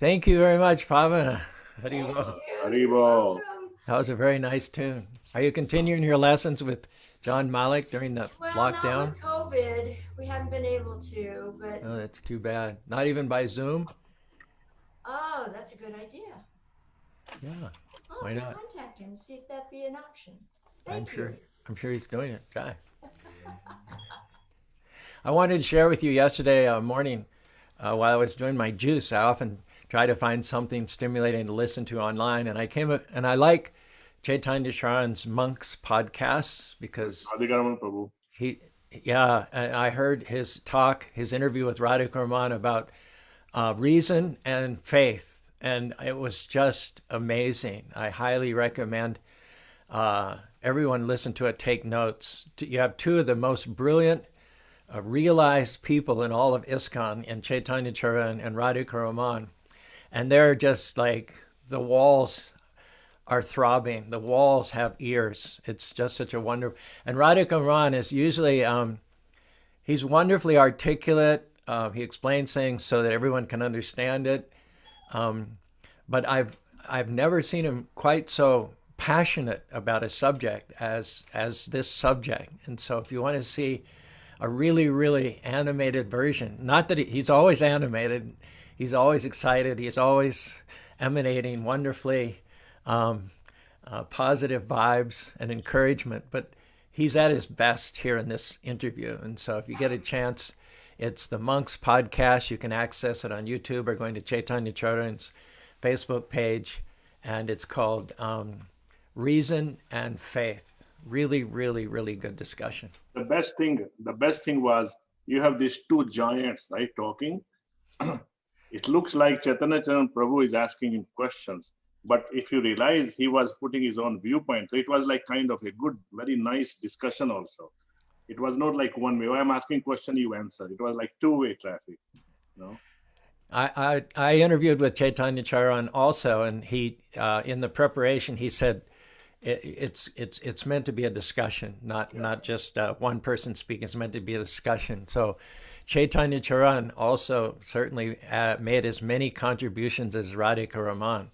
Thank you very much, Pavana. Thank Haribo. you. You're Haribo. welcome. That was a very nice tune. Are you continuing your lessons with John Malik during the Well, not lockdown? with COVID. We haven't been able to, but Oh, that's too bad. Not even by Zoom? oh, that's a good idea. Yeah, I'll why have to not? contact him, see if that'd be an option. I'm Thank you. sure I'm sure he's doing it. Guy. I wanted to share with you yesterday morning while I was doing my juice. I often try to find something stimulating to listen to online, and I like Chaitanya Sharan's Monks podcasts because Adhikaraman Prabhu. he, yeah, I heard his talk, his interview with Radhika Raman about reason and faith, and it was just amazing. I highly recommend everyone listen to it, take notes. You have two of the most brilliant, realized people in all of ISKCON, in Chaitanya Charan and Radhika Raman, and they're just like the walls are throbbing. The walls have ears. It's just such a wonder. And Radhika Raman is usually he's wonderfully articulate. He explains things so that everyone can understand it. But I've never seen him quite so passionate about a subject as this subject. And so if you want to see a really animated version, not that he's always animated, he's always excited, he's always emanating wonderfully positive vibes and encouragement, but he's at his best here in this interview. And so if you get a chance, it's the Monks podcast. You can access it on YouTube or going to Chaitanya Charan's Facebook page, and it's called Reason and Faith. Really good discussion. The best thing was you have these two giants, right, talking. It looks like Chaitanya Charan Prabhu is asking him questions, but if you realize he was putting his own viewpoint, so it was like kind of a good, very nice discussion also. It was not like one way. I'm asking question, you answer. It was like two-way traffic, you know. I interviewed with Chaitanya Charan also, and he in the preparation he said it's meant to be a discussion, not just one person speaking. It's meant to be a discussion. So Chaitanya Charan also certainly made as many contributions as Radhika Raman.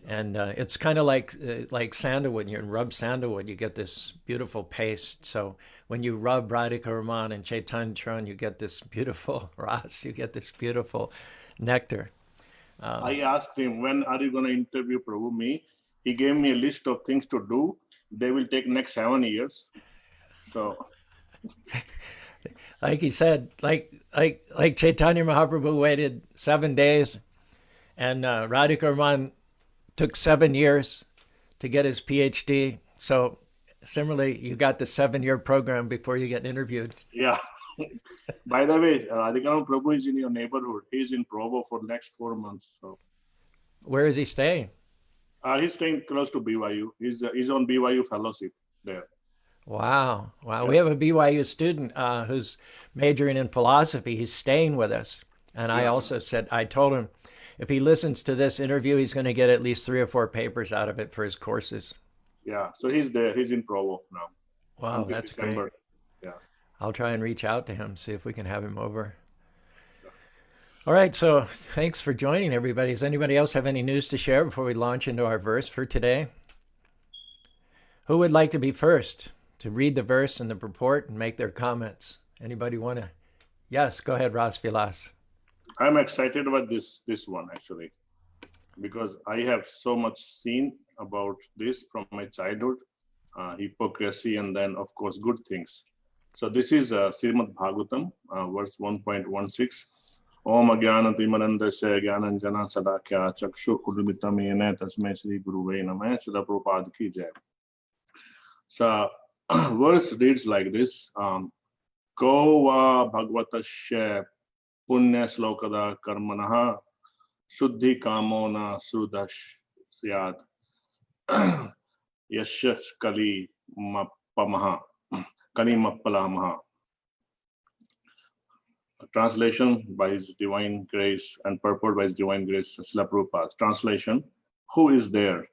And it's kind of like sandalwood. You rub sandalwood, you get this beautiful paste. So when you rub Radhika Raman and Chaitanya Charan, you get this beautiful ras, you get this beautiful nectar. I asked him, when are you going to interview Prabhu? Me. He gave me a list of things to do. They will take next 7 years. So Like he said, like Chaitanya Mahaprabhu waited 7 days, and Radhika Raman took 7 years to get his PhD. So similarly, you got the 7 year program before you get interviewed. yeah. By the way, Adhikaraman Prabhu is in your neighborhood. He's in Provo for the next 4 months. So Where is he staying? he's staying close to BYU. He's on BYU fellowship there. Wow. Wow. We Yeah. have a BYU student who's majoring in philosophy. He's staying with us. And I Yeah. also said, I told him if he listens to this interview, he's going to get at least 3 or 4 papers out of it for his courses. Yeah. So he's there. He's in Provo now Wow, until that's great. December. Yeah. I'll try and reach out to him, see if we can have him over. All right. So thanks for joining, everybody. Does anybody else have any news to share before we launch into our verse for today? Who would like to be first to read the verse and the purport and make their comments? Anybody want to? Yes, go ahead, Ras Vilas. I'm excited about this one actually because I have so much seen about this from my childhood, hypocrisy, and then of course good things. So this is Srimad Bhagavatam, verse 1.16. Om Agyanatimanandasya Gyananjana Sadakya Chakshu Udumitam Yene Tasme Sri Guruve Namaha Srila Prabhupada Ki Jai. So verse reads like this: Ko va Bhagavatasya Punya Slokada Karmanaha Shuddhi Kamona Srudash Syat Yashas Kali Mappamaha Kali Mappalamaha. Translation by His Divine Grace and purport by His Divine Grace, Srila Prabhupada. Translation: Who is there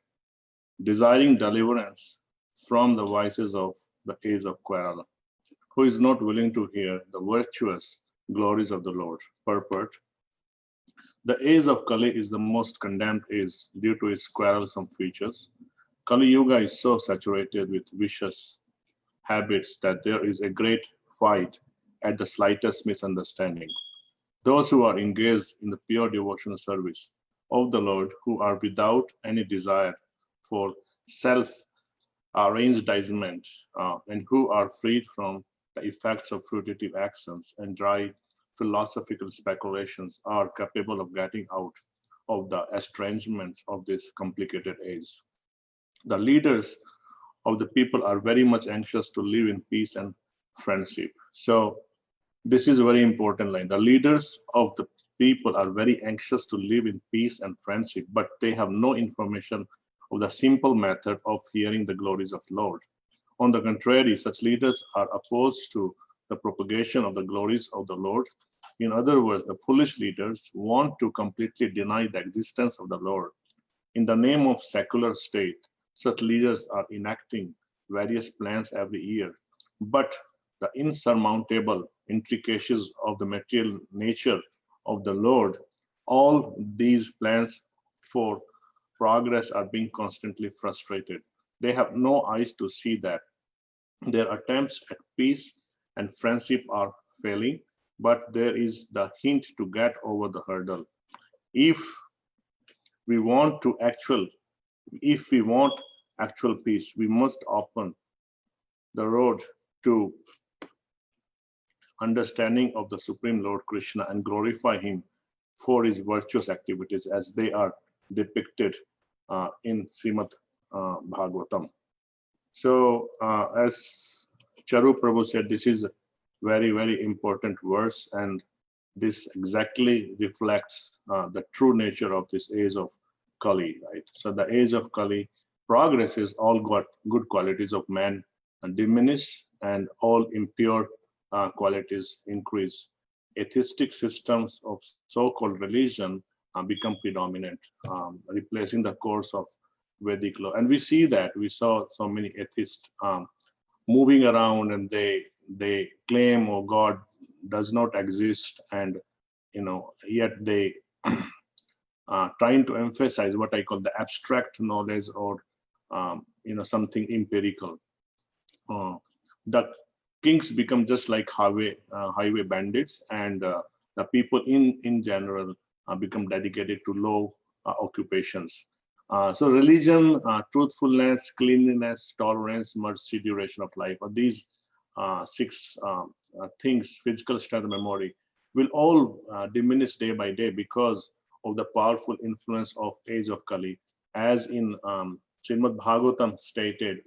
desiring deliverance from the vices of the age of quarrel? Who is not willing to hear the virtuous glories of the Lord? Purport: The age of Kali is the most condemned age due to its quarrelsome features. Kali Yuga is so saturated with vicious habits that there is a great fight at the slightest misunderstanding. Those who are engaged in the pure devotional service of the Lord, who are without any desire for self arrangement, and who are freed from the effects of fruitive actions and dry philosophical speculations, are capable of getting out of the estrangements of this complicated age. The leaders of the people are very much anxious to live in peace and friendship. So this is a very important line. The leaders of the people are very anxious to live in peace and friendship, but they have no information of the simple method of hearing the glories of Lord. On the contrary, such leaders are opposed to the propagation of the glories of the Lord. In other words, the foolish leaders want to completely deny the existence of the Lord. In the name of secular state, such leaders are enacting various plans every year, but the insurmountable intricacies of the material nature of the Lord, all these plans for progress are being constantly frustrated. They have no eyes to see that. Their attempts at peace and friendship are failing, but there is the hint to get over the hurdle. If we want to actual, if we want actual peace, we must open the road to understanding of the Supreme Lord Krishna and glorify him for his virtuous activities as they are depicted in Srimad Bhagavatam. So as Charu Prabhu said, this is a very, very important verse, and this exactly reflects the true nature of this age of Kali, right? So the age of Kali progresses, all good qualities of man diminish and all impure qualities increase. Atheistic systems of so-called religion become predominant, replacing the course of Vedic law. And we see that. We saw so many atheists moving around, and they claim, oh, God does not exist, and yet they trying to emphasize what I call the abstract knowledge, or something empirical. The kings become just like highway bandits, and the people in general become dedicated to low occupations. So religion, truthfulness, cleanliness, tolerance, mercy, duration of life, or these six things, physical strength, memory, will all diminish day by day because of the powerful influence of age of Kali. As in Srimad Bhagavatam stated,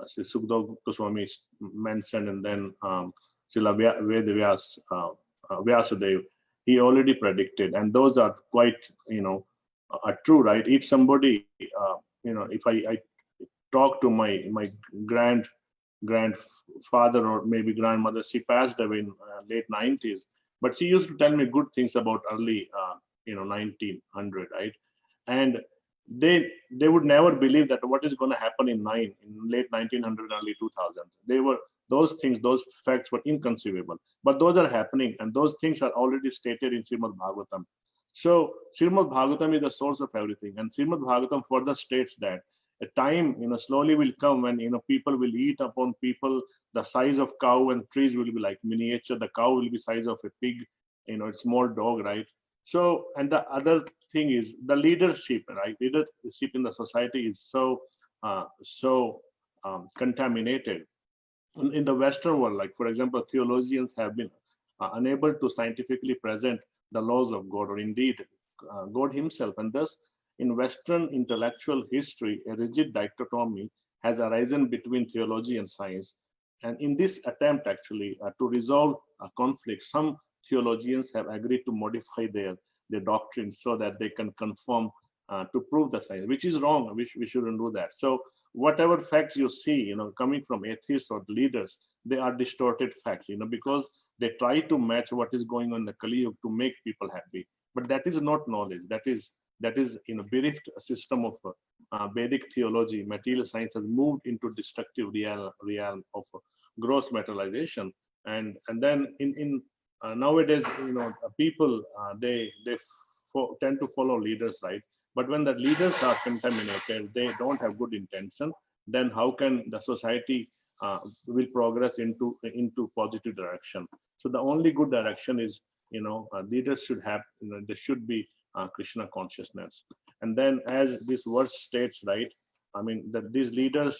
Sri Sukdev Goswami mentioned, and then Srila Vedavyas, Vyasadeva, he already predicted, and those are quite, are true, right? If somebody, if I talk to my grandfather or maybe grandmother, she passed away in late 90s, but she used to tell me good things about early, 1900, right? And they would never believe that what is going to happen in late 1900, early 2000. Those things, those facts were inconceivable, but those are happening, and those things are already stated in Srimad Bhagavatam. So Srimad Bhagavatam is the source of everything, and Srimad Bhagavatam further states that a time, slowly will come when, people will eat upon people. The size of cow and trees will be like miniature. The cow will be size of a pig, a small dog, right? So, and the other thing is the leadership, right? Leadership in the society is so contaminated. In the Western world, like for example, theologians have been unable to scientifically present the laws of God, or indeed God himself. And thus, in Western intellectual history, a rigid dichotomy has arisen between theology and science. And in this attempt, actually, to resolve a conflict, some theologians have agreed to modify their doctrine so that they can conform to prove the science, which is wrong. We shouldn't do that. So whatever facts you see, coming from atheists or leaders, they are distorted facts, because they try to match what is going on in the Kali Yuga to make people happy. But that is not knowledge. That is bereft system of Vedic theology. Material science has moved into destructive realm of gross materialization, and then in nowadays, people tend to follow leaders, right? But when the leaders are contaminated, they don't have good intention, then how can the society will progress into positive direction? So the only good direction is, leaders should have, there should be Krishna consciousness. And then, as this verse states, right, I mean, that these leaders,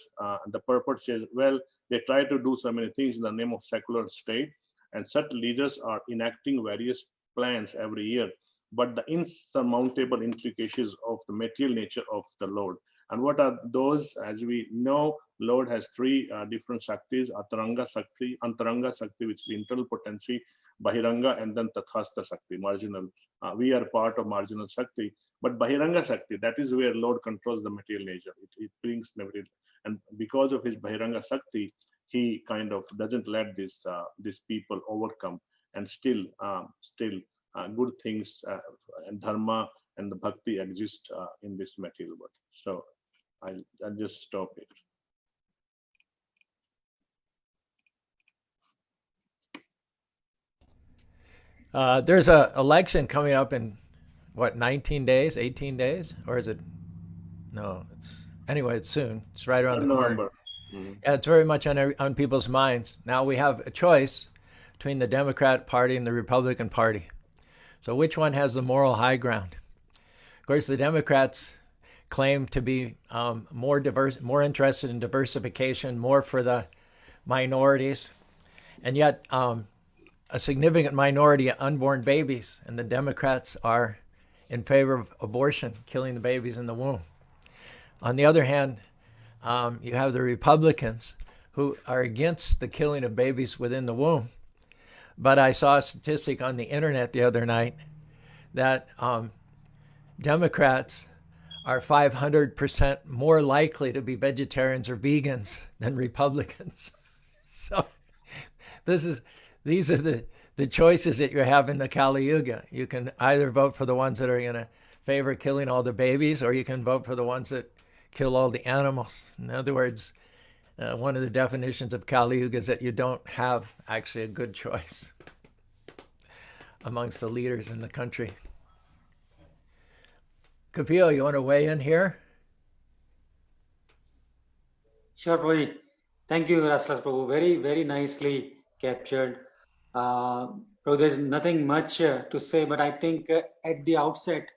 the purport says, well, they try to do so many things in the name of secular state, and such leaders are enacting various plans every year, but the insurmountable intricacies of the material nature of the Lord. And what are those? As we know, Lord has three different Shaktis: Antaranga Shakti, which is internal potency, Bahiranga, and then Tathastha Shakti, marginal. We are part of marginal Shakti, but Bahiranga Shakti, that is where Lord controls the material nature. It brings material, and because of his Bahiranga Shakti, he kind of doesn't let these people overcome, and still good things and dharma and the bhakti exist in this material world. So I'll just stop it. There's a election coming up in what, 19 days, 18 days, or is it? No, it's soon. It's right around the corner. November. Mm-hmm. Yeah, it's very much on people's minds. Now we have a choice between the Democrat Party and the Republican Party. So which one has the moral high ground? Of course, the Democrats claim to be more interested in diversification, more for the minorities, and yet a significant minority of unborn babies, and the Democrats are in favor of abortion, killing the babies in the womb. On the other hand, you have the Republicans who are against the killing of babies within the womb. But I saw a statistic on the internet the other night that Democrats are 500% more likely to be vegetarians or vegans than Republicans. So these are the choices that you have in the Kali Yuga. You can either vote for the ones that are going to favor killing all the babies, or you can vote for the ones that kill all the animals. In other words, one of the definitions of Kali Yuga is that you don't have actually a good choice amongst the leaders in the country. Kapil, you want to weigh in here? Sure, Prabhu. Thank you, Raslas Prabhu. Very, very nicely captured. Prabhu, there's nothing much to say, but I think at the outset,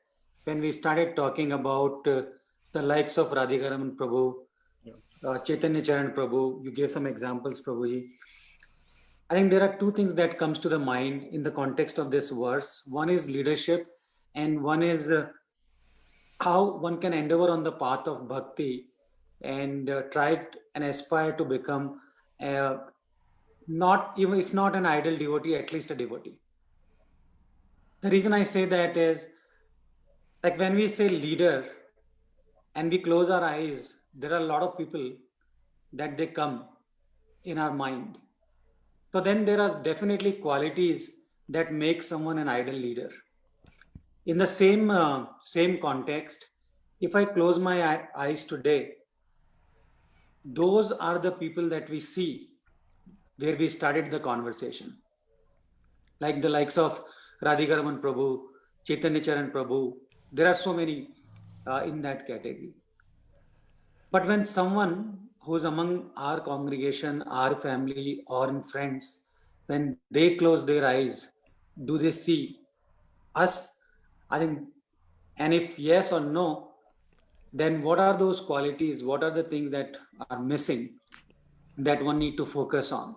when we started talking about the likes of Radhikaraman Prabhu, Chaitanya Charan Prabhu, you gave some examples, Prabhuji. I think there are two things that comes to the mind in the context of this verse. One is leadership, and one is how one can endeavor on the path of bhakti and try and aspire to become not, even if not an ideal devotee, at least a devotee. The reason I say that is, like when we say leader and we close our eyes, there are a lot of people that they come in our mind. So then there are definitely qualities that make someone an ideal leader. In the same context, if I close my eyes today, those are the people that we see where we started the conversation. Like the likes of Radhikaraman Prabhu, Chaitanya Charan Prabhu, there are so many in that category. But when someone who's among our congregation, our family, or in friends, when they close their eyes, do they see us? I think, and if yes or no, then what are those qualities? What are the things that are missing that one need to focus on?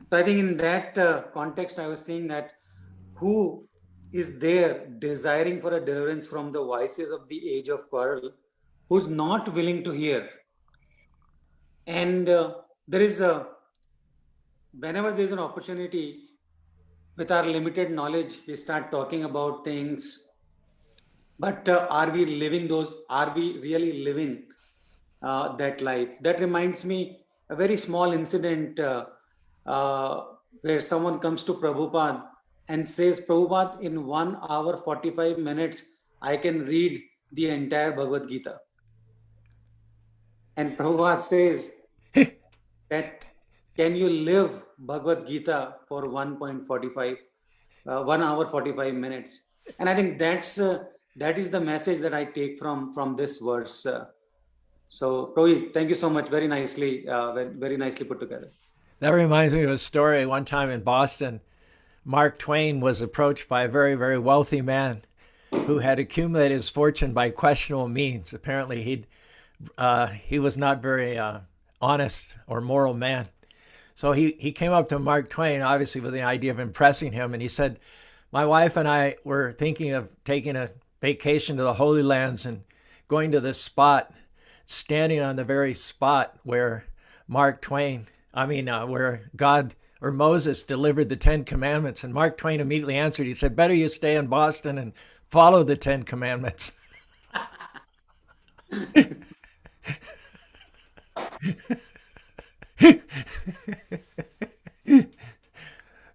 So I think in that context, I was saying that who is there desiring for a deliverance from the vices of the age of quarrel, who's not willing to hear? And there is whenever there's an opportunity, with our limited knowledge, we start talking about things, but are we living those? Are we really living that life? That reminds me a very small incident where someone comes to Prabhupada and says, Prabhupada, in 1 hour, 45 minutes, I can read the entire Bhagavad Gita. And Prabhupada says that can you live Bhagavad Gita for 1 hour 45 minutes? And I think that is the message that I take from this verse. So Rohit, thank you so much. Very nicely put together. That reminds me of a story. One time in Boston, Mark Twain was approached by a very, very wealthy man who had accumulated his fortune by questionable means. Apparently, he was not very honest or moral man. So he came up to Mark Twain, obviously with the idea of impressing him, and he said, "My wife and I were thinking of taking a vacation to the Holy Lands and going to this spot, standing on the very spot where where God or Moses delivered the 10 Commandments." And Mark Twain immediately answered. He said, "Better you stay in Boston and follow the 10 Commandments."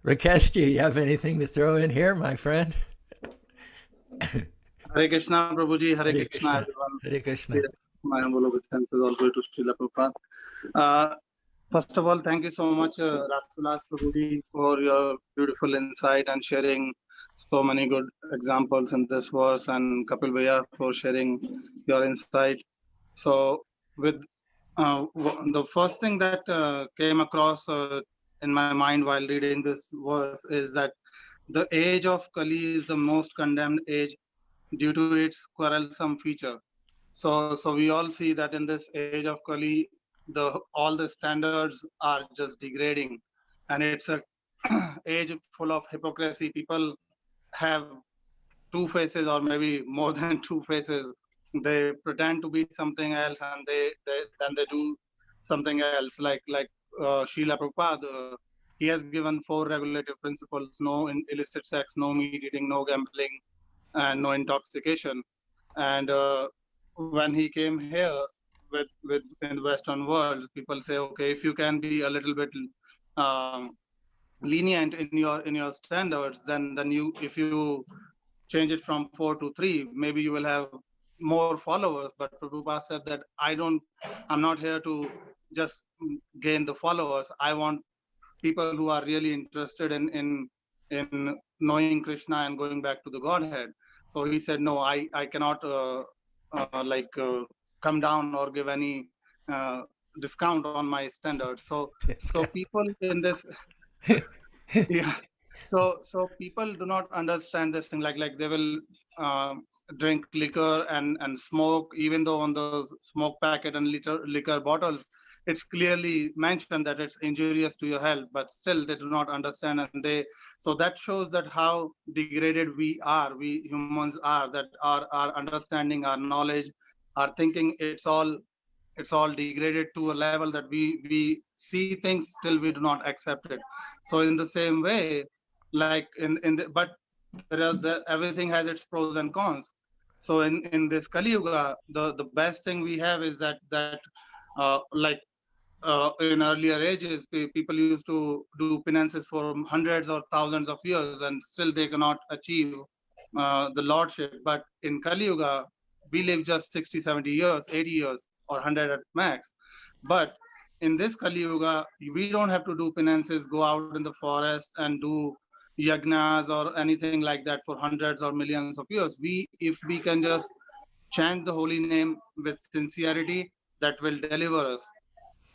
Rakesh, do you have anything to throw in here, my friend? Hare Krishna, Prabhuji, Hare Krishna, everyone. Hare Krishna. Yes, my humble obeisance is all the way to Srila Prabhupada. First of all, thank you so much, Vilas Prabhuji, for your beautiful insight and sharing so many good examples in this verse, and Kapil Bhaiya for sharing your insight. So, with the first thing that came across in my mind while reading this verse is that the age of Kali is the most condemned age due to its quarrelsome feature. So we all see that in this age of Kali, all the standards are just degrading, and it's a age full of hypocrisy. People have two faces, or maybe more than two faces. They pretend to be something else, and then they do something else. Like Srila Prabhupada, he has given 4 regulative principles: no illicit sex, no meat eating, no gambling, and no intoxication. And when he came here with in the Western world, people say, okay, if you can be a little bit um, lenient in your standards, then you, if you change it from 4 to 3, maybe you will have more followers. But Prabhupada said that I'm not here to just gain the followers. I want people who are really interested in knowing Krishna and going back to the Godhead. So he said, no, I cannot come down or give any discount on my standards. So people in this yeah, so people do not understand this thing. Like they will drink liquor and smoke, even though on the smoke packet and liquor bottles it's clearly mentioned that it's injurious to your health, but still they do not understand. And so that shows that how degraded we humans are, that our understanding, our knowledge, our thinking, it's all degraded to a level that we see things, still we do not accept it. So in the same way, like but everything has its pros and cons. So in this Kali Yuga, the best thing we have is that in earlier ages, people used to do penances for hundreds or thousands of years, and still they cannot achieve the lordship. But in Kali Yuga, we live just 60, 70 years, 80 years, or 100 at max. But in this Kali Yuga, we don't have to do penances, go out in the forest and do yagnas or anything like that for hundreds or millions of years. If we can just chant the holy name with sincerity, that will deliver us.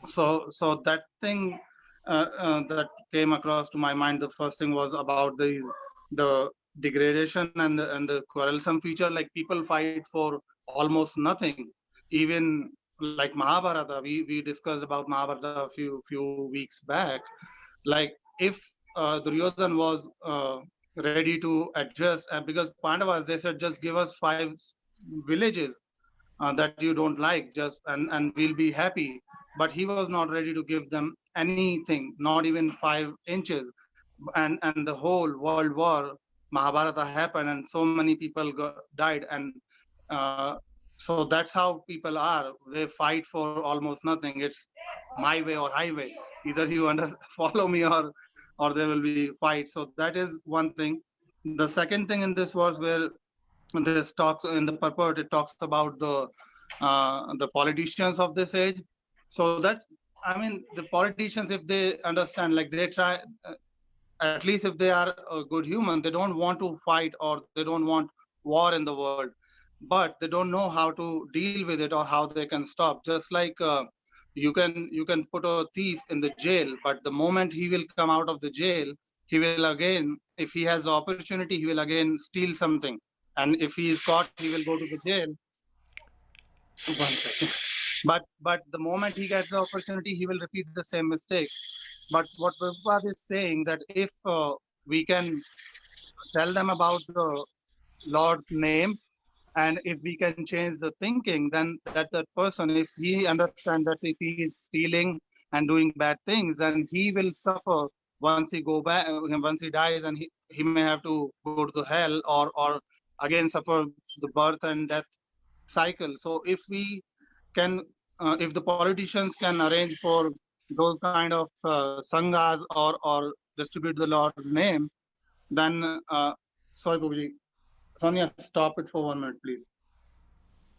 So that thing that came across to my mind, the first thing was about the degradation and the quarrelsome feature. Like people fight for almost nothing. Even like Mahabharata, we discussed about Mahabharata a few weeks back. Like if Duryodhan was ready to adjust, and because Pandavas, they said, just give us 5 villages that you don't like, just and we'll be happy. But he was not ready to give them anything, not even 5 inches. And the whole world war, Mahabharata happened, and so many people died. And so that's how people are. They fight for almost nothing. It's my way or highway. Either you follow me, or there will be fight. So that is one thing. The second thing in this verse, where this talks in the purport, it talks about the politicians of this age. So that I mean, the politicians, if they understand, like they try, at least if they are a good human, they don't want to fight or they don't want war in the world, but they don't know how to deal with it or how they can stop. Just like you can put a thief in the jail, but the moment he will come out of the jail, he will again, if he has the opportunity, he will again steal something, and if he is caught, he will go to the jail. One second. But the moment he gets the opportunity, he will repeat the same mistake. But what Prabhupada is saying, that if we can tell them about the Lord's name, and if we can change the thinking, then that person, if he understands that if he is stealing and doing bad things, then he will suffer once he go back, once he dies, and he may have to go to the hell, or again suffer the birth and death cycle. So if we can, if the politicians can arrange for those kind of sanghas, or distribute the Lord's name, then sorry, Prabhuji, Sonia, stop it for 1 minute, please.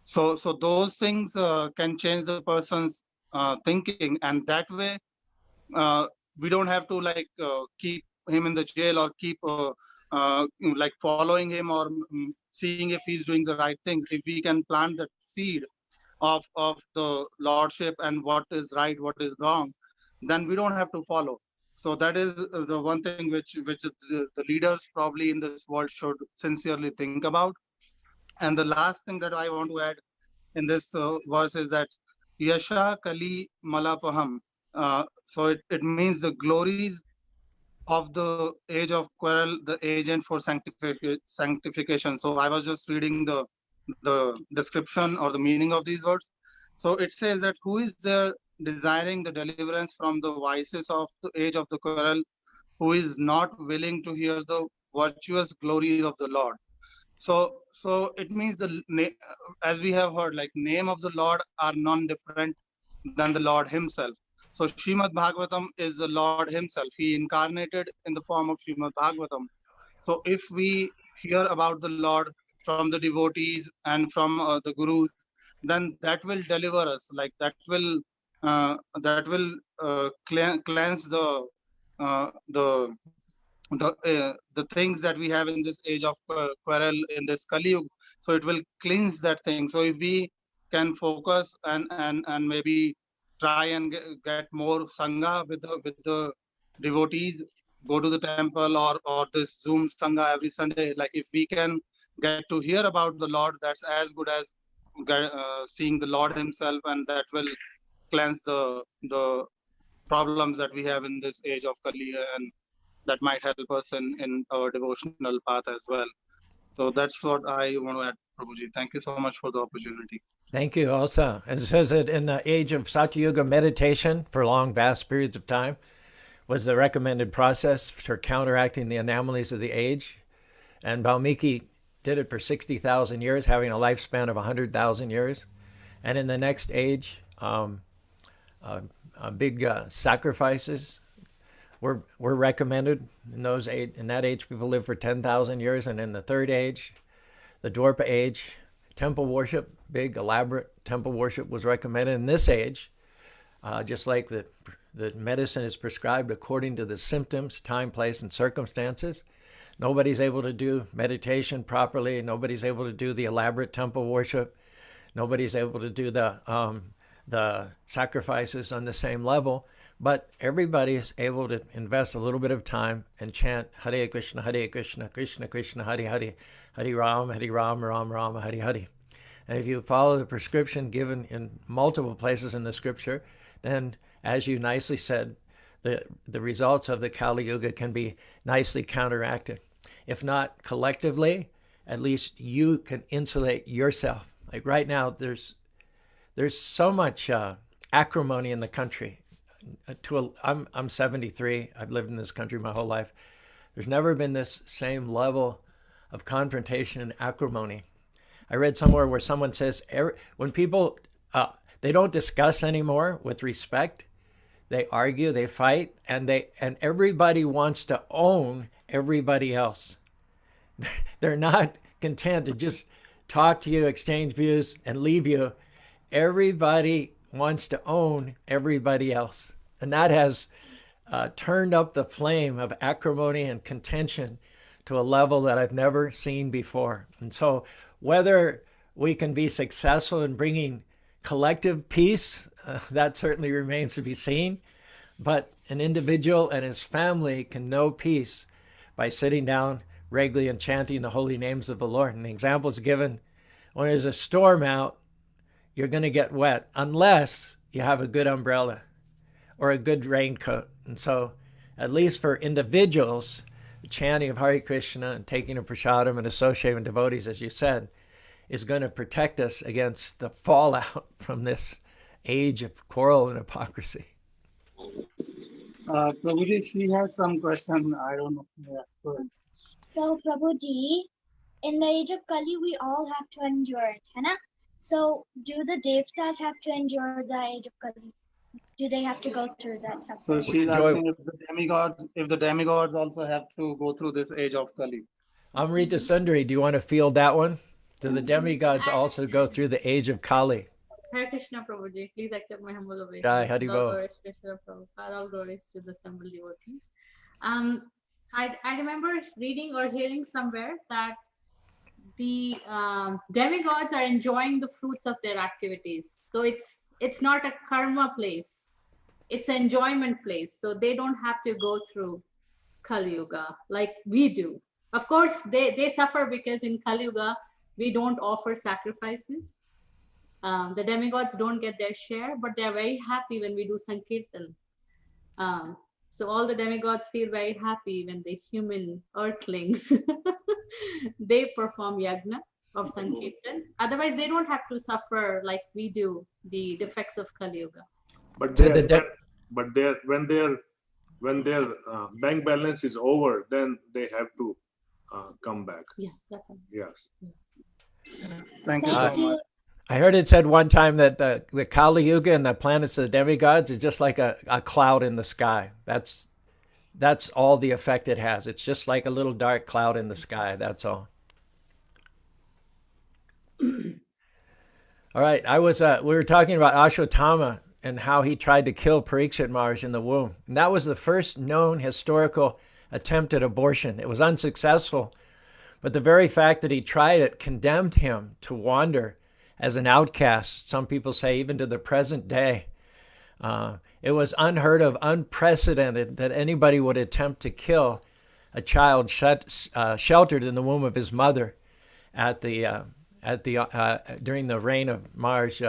So those things can change the person's thinking, and that way we don't have to like keep him in the jail, or keep like following him, or seeing if he's doing the right things. If we can plant that seed of the lordship and what is right, what is wrong, then we don't have to follow. So that is the one thing which the leaders probably in this world should sincerely think about. And the last thing that I want to add in this verse is that Yasha Kali Malapaham. So it means the glories of the age of quarrel, the agent for sanctification. So I was just reading the description or the meaning of these words. So it says that who is there desiring the deliverance from the vices of the age of the quarrel, who is not willing to hear the virtuous glories of the Lord. So it means as we have heard, like name of the Lord are none different than the Lord himself. So Srimad Bhagavatam is the Lord himself. He incarnated in the form of Srimad Bhagavatam. So if we hear about the Lord from the devotees and from the gurus, then that will deliver us. Like that will cleanse the things that we have in this age of quarrel, in this Kali Yuga. So it will cleanse that thing. So if we can focus and maybe try and get more Sanga with the devotees, go to the temple, or this Zoom Sanga every Sunday. Like if we can get to hear about the Lord, that's as good as seeing the Lord himself, and that will cleanse the problems that we have in this age of Kali, and that might help us in our devotional path as well. So that's what I want to add, Prabhuji. Thank you so much for the opportunity. Thank you also. It says that in the age of Satyuga, meditation for long, vast periods of time was the recommended process for counteracting the anomalies of the age. And Valmiki did it for 60,000 years, having a lifespan of 100,000 years. And in the next age, big sacrifices were recommended. In that age, people lived for 10,000 years. And in the third age, the Dwarpa age, temple worship, big elaborate temple worship was recommended. In this age, just like the medicine is prescribed according to the symptoms, time, place, and circumstances. Nobody's able to do meditation properly. Nobody's able to do the elaborate temple worship. Nobody's able to do the sacrifices on the same level. But everybody is able to invest a little bit of time and chant Hare Krishna, Krishna Krishna, Hare Hare, Hare Ram, Ram Ram, Hare Hare. And if you follow the prescription given in multiple places in the scripture, then, as you nicely said, the results of the Kali Yuga can be nicely counteracted. If not collectively, at least you can insulate yourself. Like right now, there's so much acrimony in the country. I'm 73. I've lived in this country my whole life. There's never been this same level of confrontation and acrimony. I read somewhere where someone says when people they don't discuss anymore with respect, they argue, they fight, and everybody wants to own everybody else. They're not content to just talk to you, exchange views, and leave you. Everybody wants to own everybody else. And that has turned up the flame of acrimony and contention to a level that I've never seen before. And so whether we can be successful in bringing collective peace, that certainly remains to be seen. But an individual and his family can know peace by sitting down regularly and chanting the holy names of the Lord. And the example is given when there's a storm out, you're going to get wet unless you have a good umbrella or a good raincoat. And so, at least for individuals, the chanting of Hare Krishna and taking a prasadam and associating with devotees, as you said, is going to protect us against the fallout from this age of quarrel and hypocrisy. Prabhuji, she has some question. I don't know. Yeah, go ahead. So, Prabhuji, in the age of Kali, we all have to endure it, है ना? So, do the devtas have to endure the age of Kali? Do they have to go through that So suffering? she's asking if the demigods also have to go through this age of Kali. Amrita Sundari, do you want to field that one? Do the demigods also go through the age of Kali? Hare Krishna Prabhuji, please accept my humble obeisance. Jai Hari All Bol. glories to Srila Prabhupada, all glories to the assembled devotees. I remember reading or hearing somewhere that the demigods are enjoying the fruits of their activities. So it's not a karma place. It's an enjoyment place. So they don't have to go through Kali Yuga like we do. Of course, they suffer because in Kali Yuga, we don't offer sacrifices. The demigods don't get their share, but they're very happy when we do Sankirtan. So all the demigods feel very happy when the human earthlings, they perform yagna of Sankirtan. Otherwise, they don't have to suffer like we do the defects of Kali Yuga. But So when their bank balance is over, then they have to come back. Yeah, that's all. Yes. Thank you Thank so you. much. I heard it said one time that the Kali Yuga and the planets of the demigods is just like a cloud in the sky. That's all the effect it has. It's just like a little dark cloud in the sky. That's all. All right. We were talking about Ashwatthama and how he tried to kill Parikshit Maharaj in the womb. And that was the first known historical attempt at abortion. It was unsuccessful, but the very fact that he tried it condemned him to wander as an outcast. Some people say even to the present day. It was unheard of, unprecedented that anybody would attempt to kill a child sheltered in the womb of his mother during the reign of Maharaj,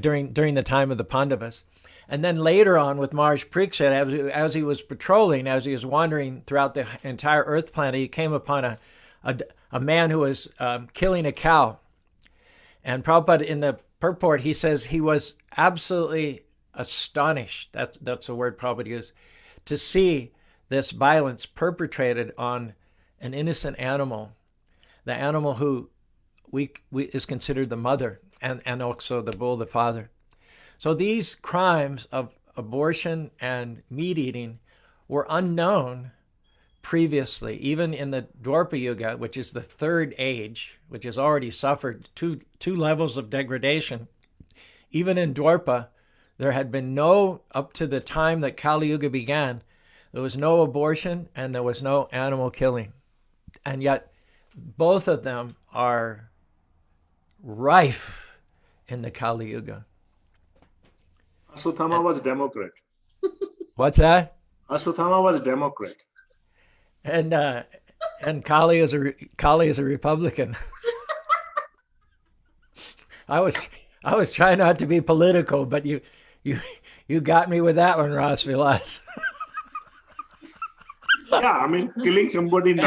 during the time of the Pandavas. And then later on with Maharaj Parikshit, as he was patrolling, as he was wandering throughout the entire earth planet, he came upon a man who was killing a cow. And Prabhupada, in the purport, he says he was absolutely astonished, that's a word Prabhupada used, to see this violence perpetrated on an innocent animal, the animal who is considered the mother, and also the bull, the father. So these crimes of abortion and meat eating were unknown previously, even in the Dwapara Yuga, which is the third age, which has already suffered two levels of degradation. Even in Dwapara, there had been no, up to the time that Kali Yuga began, there was no abortion and there was no animal killing. And yet, both of them are rife in the Kali Yuga. Ashwatthama was Democrat. What's that? Ashwatthama was Democrat. And Kali is a Republican. I was trying not to be political, but you got me with that one, Ras Vilas. Yeah, I mean, killing somebody.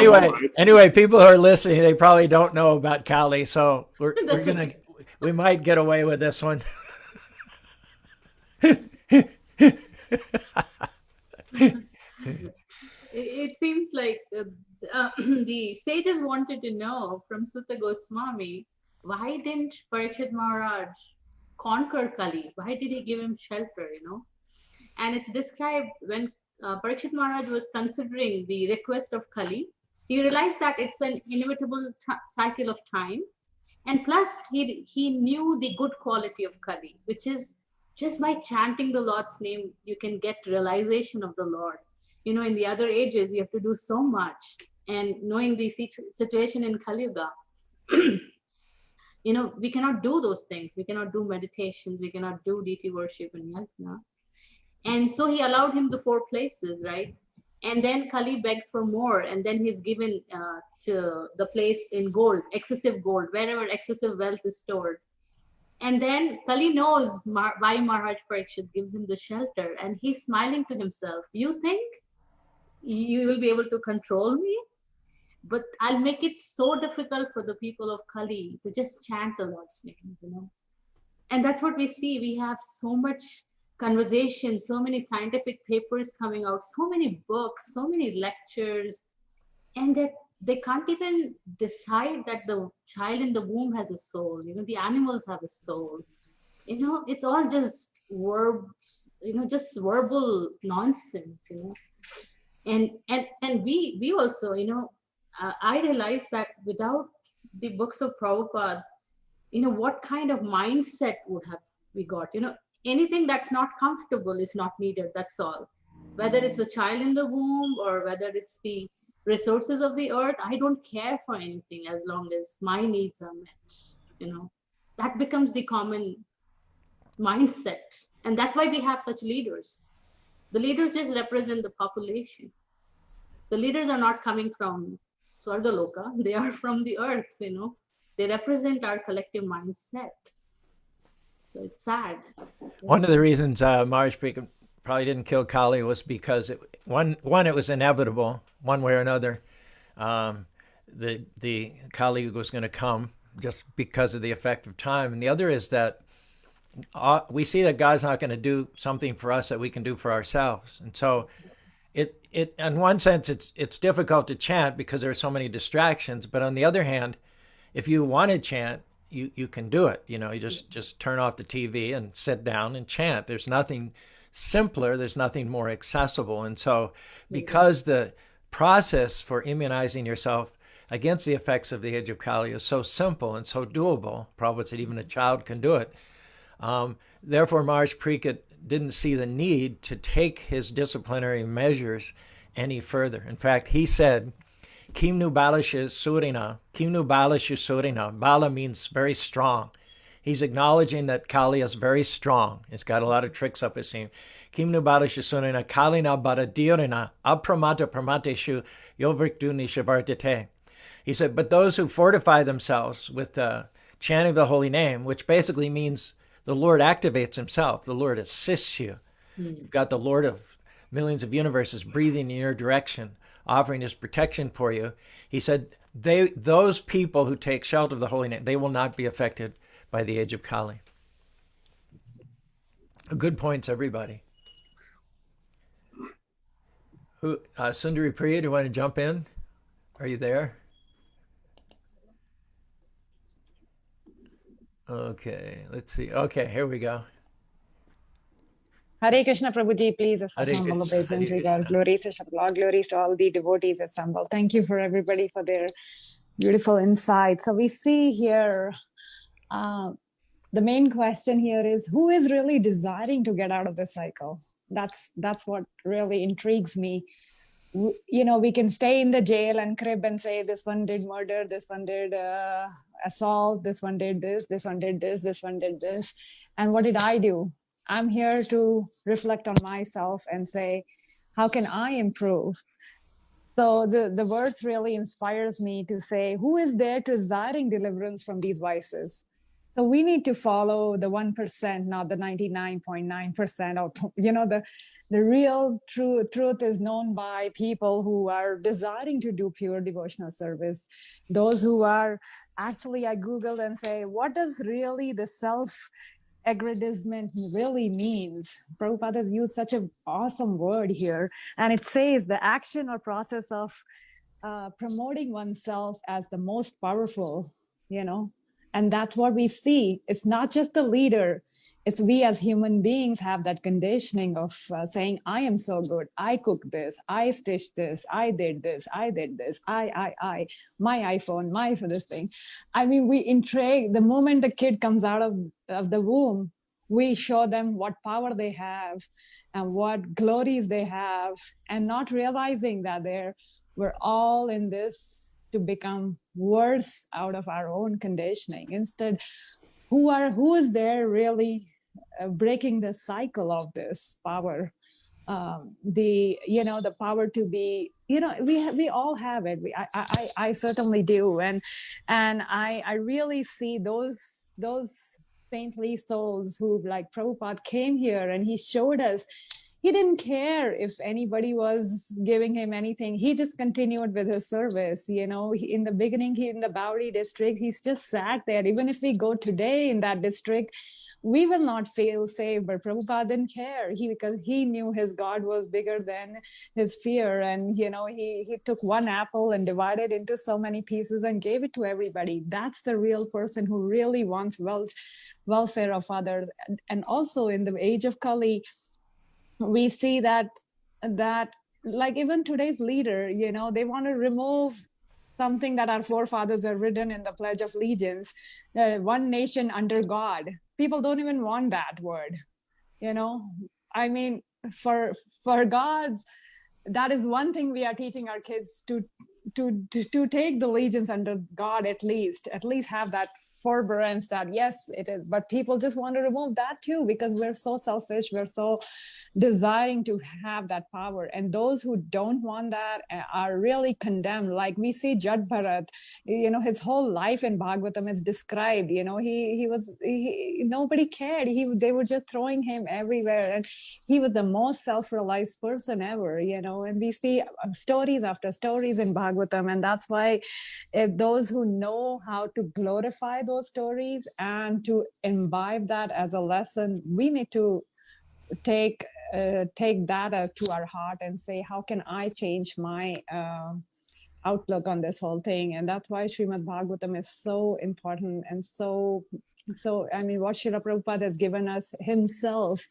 Anyway, people who are listening, they probably don't know about Kali, so we might get away with this one. It seems like the sages wanted to know from Sutta Goswami, why didn't Parikshit Maharaj conquer Kali? Why did he give him shelter, And it's described when Parikshit Maharaj was considering the request of Kali, he realized that it's an inevitable cycle of time. And plus, he knew the good quality of Kali, which is just by chanting the Lord's name, you can get realization of the Lord. You know, in the other ages, you have to do so much. And knowing the situation in Kali Yuga, you know, we cannot do those things. We cannot do meditations. We cannot do deity worship and yajna. And so he allowed him the 4 places, right? And then Kali begs for more, and then he's given to the place in gold, excessive gold, wherever excessive wealth is stored. And then Kali knows why Maharaj Parikshit gives him the shelter, and he's smiling to himself. You think you will be able to control me? But I'll make it so difficult for the people of Kali to just chant the Lord's name, you know. And that's what we see. We have so much conversation, so many scientific papers coming out, so many books, so many lectures, and that they can't even decide that the child in the womb has a soul. You know, the animals have a soul. You know, it's all just just verbal nonsense. You know, and we also, you know, I realized that without the books of Prabhupada, you know, what kind of mindset would have we got? You know, anything that's not comfortable is not needed. That's all. Whether it's a child in the womb or whether it's the resources of the earth, I don't care for anything as long as my needs are met. You know, that becomes the common mindset. And that's why we have such leaders. The leaders just represent the population. The leaders are not coming from Swargaloka, they are from the earth, you know. They represent our collective mindset. So it's sad. One of the reasons Maharaj Parikshit probably didn't kill Kali was because it was inevitable, one way or another. The Kali Yuga was going to come just because of the effect of time. And the other is that we see that God's not going to do something for us that we can do for ourselves. And so it in one sense, it's difficult to chant because there are so many distractions. But on the other hand, if you want to chant, you can do it. You know, you just turn off the TV and sit down and chant. There's nothing simpler. There's nothing more accessible. And so because the process for immunizing yourself against the effects of the age of Kali is so simple and so doable, Prabhupada said even a child can do it. Therefore, Maharaj Parikshit didn't see the need to take his disciplinary measures any further. In fact, he said, Kimnu Balasha Surina. Bala means very strong. He's acknowledging that Kali is very strong. It's got a lot of tricks up his sleeve. Kimnu Balasha Surina, Kalina Badadirina, Apramata Pramateshu, Yovrikduni Shavartate. He said, but those who fortify themselves with the chanting of the holy name, which basically means the Lord activates himself, the Lord assists you. You've got the Lord of millions of universes breathing in your direction, offering his protection for you. He said, those people who take shelter of the holy name, they will not be affected by the age of Kali. Good points, everybody. Sundari Priya, do you want to jump in? Are you there? Okay, let's see. Okay, here we go. Hare Krishna Prabhuji, please assemble Krishna, Hare Krishna. glories to Shabbat, glories to all the devotees assembled. Thank you for everybody for their beautiful insights. So we see here, the main question here is, who is really desiring to get out of this cycle? That's what really intrigues me. You know, we can stay in the jail and crib and say, this one did murder, this one did assault, this one did this one did this, this one did this. And what did I do? I'm here to reflect on myself and say, how can I improve? So the verse really inspires me to say, who is there desiring deliverance from these vices? So we need to follow the 1%, not the 99.9%. Or, you know, the real truth is known by people who are desiring to do pure devotional service. Those who are actually, I Googled and say, what does really the self-aggrandizement really means? Prabhupada has used such an awesome word here. And it says the action or process of promoting oneself as the most powerful, you know, And that's what we see. It's not just the leader. It's we as human beings have that conditioning of saying, I am so good. I cooked this. I stitched this. I did this. I did this. My iPhone, my for this thing. I mean, we intrigue the moment the kid comes out of the womb, we show them what power they have and what glories they have, and not realizing that we're all in this to become worse out of our own conditioning. Instead, who is there really breaking the cycle of this power? The power to be, we all have it. I certainly do, and I really see those saintly souls who, like Prabhupada, came here and he showed us. He didn't care if anybody was giving him anything. He just continued with his service. In the beginning, in the Bauri district, he's just sat there. Even if we go today in that district, we will not feel safe. But Prabhupada didn't care. Because he knew his God was bigger than his fear. And, he took one apple and divided into so many pieces and gave it to everybody. That's the real person who really wants welfare of others. And also in the age of Kali, we see that like even today's leader, they want to remove something that our forefathers have written in the Pledge of Allegiance, one nation under God. People don't even want that word. I mean, for gods, that is one thing we are teaching our kids to take the allegiance under God, at least have that forbearance that yes, it is. But people just want to remove that too, because we're so selfish, we're so desiring to have that power. And those who don't want that are really condemned. Like we see Jad Bharat, his whole life in Bhagavatam is described. Nobody cared. They were just throwing him everywhere, and he was the most self-realized person ever. And we see stories after stories in Bhagavatam, and that's why those who know how to glorify those stories and to imbibe that as a lesson, we need to take that to our heart and say, how can I change my outlook on this whole thing? And that's why Srimad Bhagavatam is so important. And so I mean, what Srila Prabhupada has given us himself,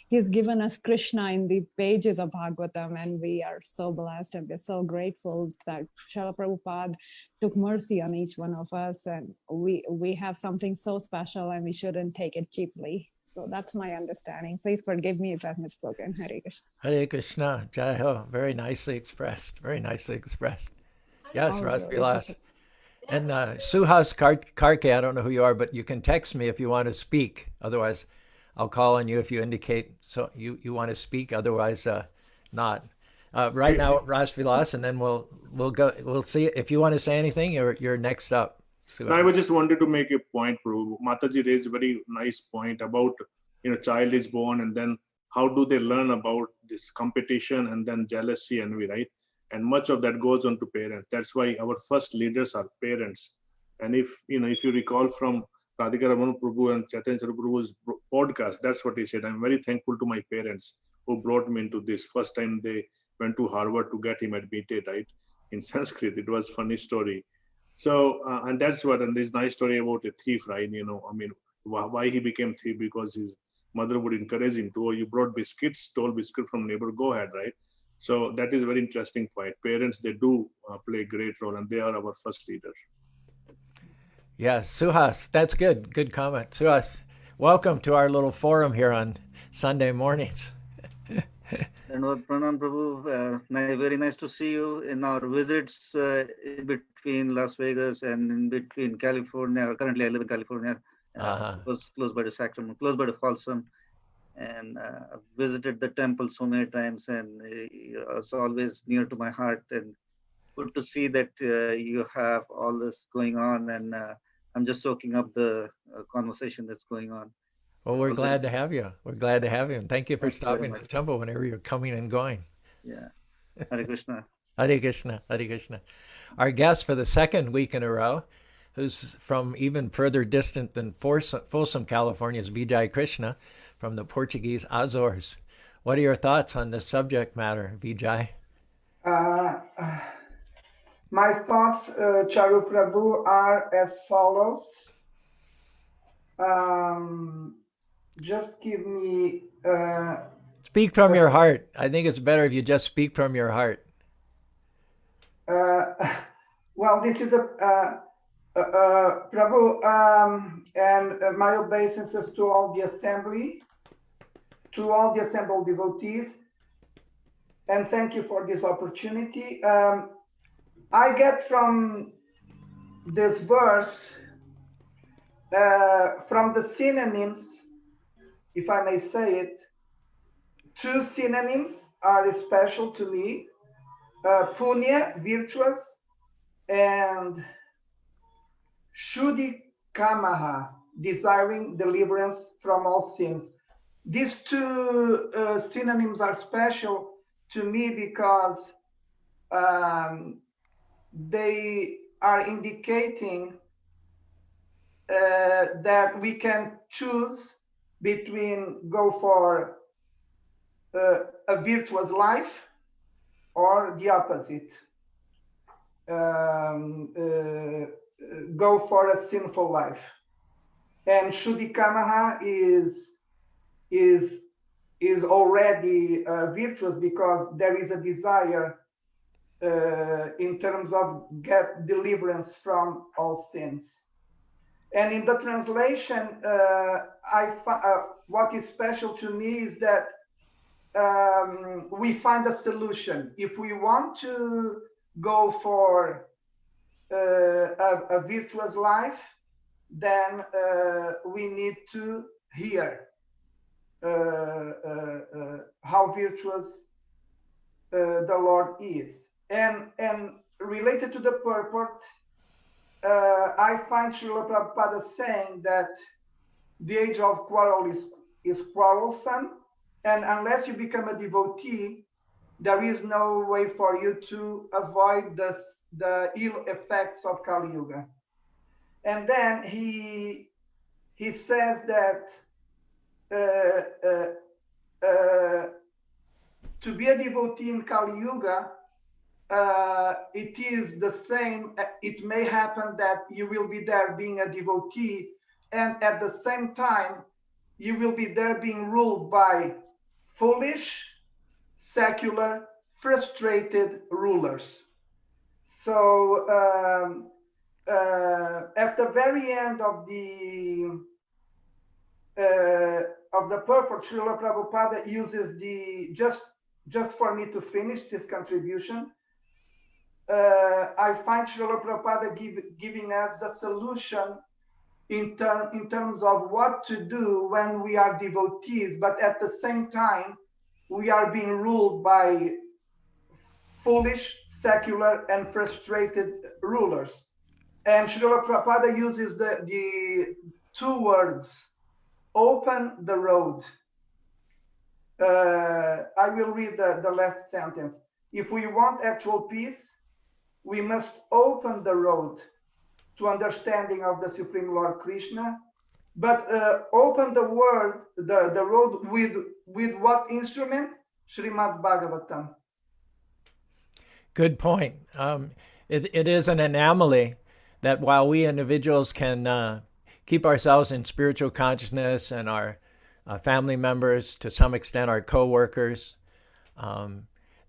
he's given us Krishna in the pages of Bhagavatam, and we are so blessed and we're so grateful that Srila Prabhupada took mercy on each one of us, and we have something so special and we shouldn't take it cheaply. So that's my understanding. Please forgive me if I've misspoken. Hare Krishna. Hare Krishna, Jai Ho. Very nicely expressed. Very nicely expressed. Yes, Ras Vilas. And Suhas Karke, I don't know who you are, but you can text me if you want to speak. Otherwise, I'll call on you if you indicate so you want to speak. Otherwise, not. Right now, Ras Vilas, and then we'll go. We'll see if you want to say anything. You're next up. No, I just wanted to make a point, Prabhu. Mataji raised a very nice point about child is born, and then how do they learn about this competition and then jealousy, envy, right? And much of that goes on to parents. That's why our first leaders are parents. And if you recall from Radhika Ramana Prabhu and Chaitanya Prabhu's podcast, that's what he said. I'm very thankful to my parents who brought me into this. First time they went to Harvard to get him admitted, right? In Sanskrit, it was a funny story. So, and that's what, and this nice story about a thief, right? I mean, why he became thief? Because his mother would encourage him to, you brought biscuits, stole biscuit from neighbor, go ahead, right? So that is a very interesting point. Parents, they do play a great role, and they are our first leaders. Yes, Suhas, that's good. Good comment. Suhas, welcome to our little forum here on Sunday mornings. Pranam Prabhu, very nice to see you in our visits in between Las Vegas and in between California. Currently, I live in California, close by the Sacramento, close by the Folsom, and visited the temple so many times, and it's always near to my heart. And good to see that you have all this going on, and I'm just soaking up the conversation that's going on. Well, we're glad to have you. We're glad to have you. And thank you for stopping the temple whenever you're coming and going. Yeah. Hare Krishna. Hare Krishna. Hare Krishna. Our guest for the second week in a row, who's from even further distant than Folsom, California, is Vijay Krishna from the Portuguese Azores. What are your thoughts on this subject matter, Vijay? My thoughts, Charu Prabhu, are as follows. Just give me. Speak from your heart. I think it's better if you just speak from your heart. Well, this is Prabhu, and my obeisances to all the assembly, to all the assembled devotees, and thank you for this opportunity. I get from this verse, from the synonyms, if I may say it, two synonyms are special to me, punya, virtuous, and shuddhikamaha, desiring deliverance from all sins. These two synonyms are special to me because they are indicating that we can choose between go for a virtuous life or the opposite, go for a sinful life. And shuddhikamaha is already virtuous because there is a desire in terms of get deliverance from all sins. And in the translation, what is special to me is that we find a solution. If we want to go for a virtuous life, then we need to hear how virtuous the Lord is. And related to the purport, I find Srila Prabhupada saying that the age of quarrel is quarrelsome, and unless you become a devotee, there is no way for you to avoid the ill effects of Kali Yuga. And then he says that to be a devotee in Kali Yuga, it is the same. It may happen that you will be there being a devotee, and at the same time, you will be there being ruled by foolish, secular, frustrated rulers. So at the very end of the purport, Srila Prabhupada uses the just for me to finish this contribution. I find Srila Prabhupada giving us the solution in terms of what to do when we are devotees, but at the same time, we are being ruled by foolish, secular, and frustrated rulers. And Srila Prabhupada uses the two words, open the road. I will read the last sentence. If we want actual peace, we must open the road to understanding of the Supreme Lord Krishna, but open the road with what instrument? Srimad Bhagavatam. Good point. It is an anomaly that while we individuals can keep ourselves in spiritual consciousness and our family members, to some extent our co-workers,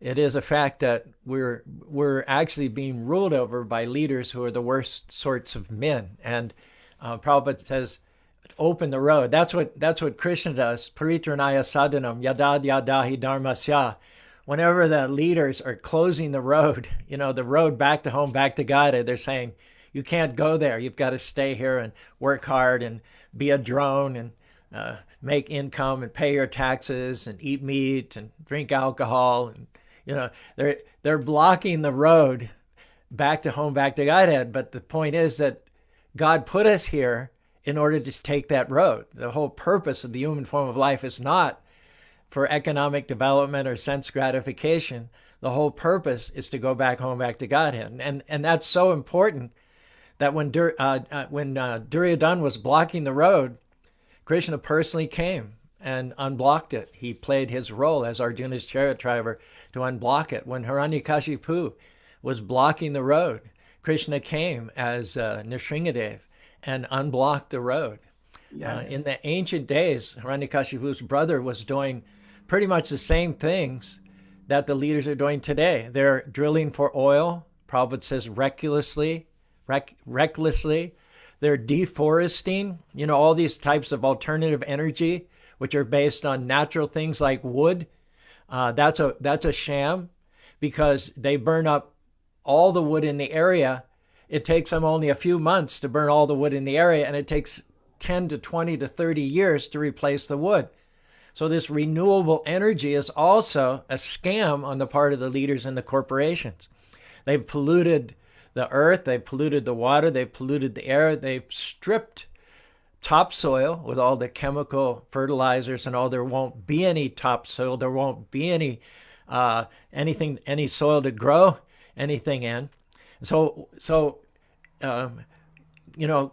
it is a fact that we're actually being ruled over by leaders who are the worst sorts of men. And Prabhupada says, open the road. That's what Krishna does. Paritranaya sadhanam yada yadahi dharmasya. Whenever the leaders are closing the road, the road back to home, back to God, they're saying, you can't go there. You've got to stay here and work hard and be a drone and make income and pay your taxes and eat meat and drink alcohol. And they're blocking the road back to home, back to Godhead. But the point is that God put us here in order to take that road. The whole purpose of the human form of life is not for economic development or sense gratification. The whole purpose is to go back home, back to Godhead. And that's so important that when Duryodhana was blocking the road, Krishna personally came and unblocked it. He played his role as Arjuna's chariot driver to unblock it. When Hiranyakashipu was blocking the road, Krishna came as Nrsingadev and unblocked the road. In the ancient days, Hiranyakashipu's brother was doing pretty much the same things that the leaders are doing today. They're drilling for oil. Prabhupada says recklessly. They're deforesting, all these types of alternative energy, which are based on natural things like wood. That's a sham, because they burn up all the wood in the area. It takes them only a few months to burn all the wood in the area, and it takes 10 to 20 to 30 years to replace the wood. So this renewable energy is also a scam on the part of the leaders and the corporations. They've polluted the earth, they've polluted the water, they've polluted the air, they've stripped topsoil with all the chemical fertilizers and all. There won't be any topsoil, there won't be any soil to grow anything in. So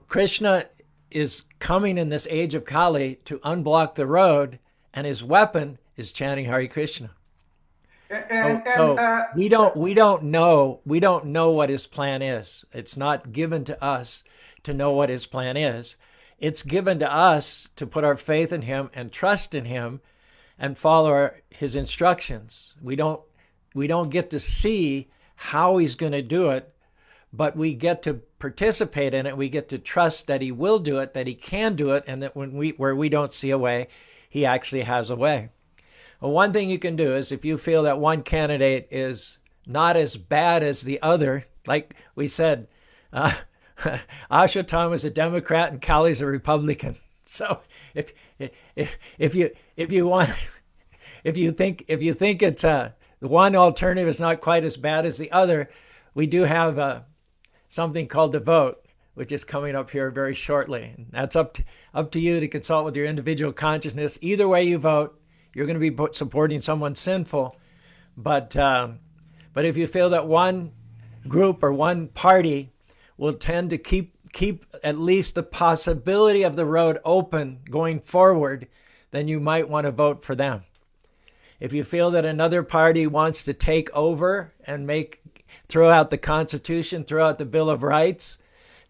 Krishna is coming in this age of Kali to unblock the road, and his weapon is chanting Hare Krishna. We don't know what his plan is. It's not given to us to know what his plan is. It's given to us to put our faith in him and trust in him and follow his instructions. We don't get to see how he's going to do it, but we get to participate in it. We get to trust that he will do it, that he can do it, and that where we don't see a way, he actually has a way. Well, one thing you can do is, if you feel that one candidate is not as bad as the other, like we said, Ashwatthama is a Democrat and Kali's a Republican. So if you think it's one alternative is not quite as bad as the other, we do have something called the vote, which is coming up here very shortly. And that's up to you to consult with your individual consciousness. Either way you vote, you're going to be supporting someone sinful. But if you feel that one group or one party will tend to keep at least the possibility of the road open going forward, then you might want to vote for them. If you feel that another party wants to take over and throw out the Constitution, throw out the Bill of Rights,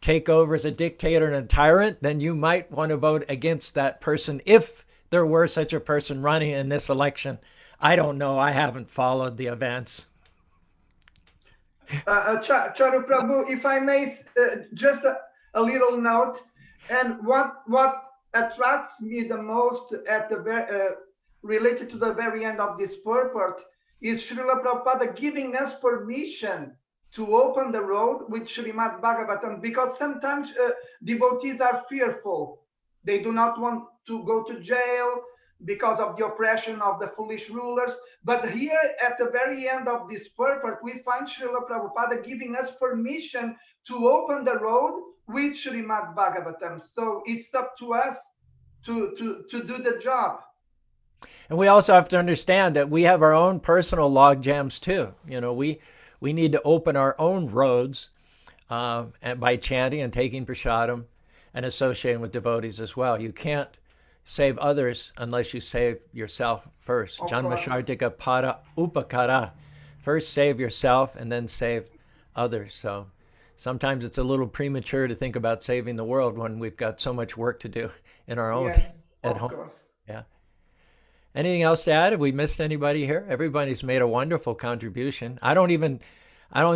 take over as a dictator and a tyrant, then you might want to vote against that person if there were such a person running in this election. I don't know. I haven't followed the events. Charu Prabhu, if I may, just a little note, and what attracts me the most at the related to the very end of this purport is Srila Prabhupada giving us permission to open the road with Srimad Bhagavatam, because sometimes devotees are fearful. They do not want to go to jail because of the oppression of the foolish rulers. But here at the very end of this purport, we find Srila Prabhupada giving us permission to open the road with Srimad Bhagavatam. So it's up to us to do the job. And we also have to understand that we have our own personal log jams too. We need to open our own roads by chanting and taking prasadam and associating with devotees as well. You can't save others unless you save yourself first. Janmashartika pada upakara. First save yourself and then save others. So sometimes it's a little premature to think about saving the world when we've got so much work to do in our own at home. Course. Yeah. Anything else to add? Have we missed anybody here? Everybody's made a wonderful contribution. I don't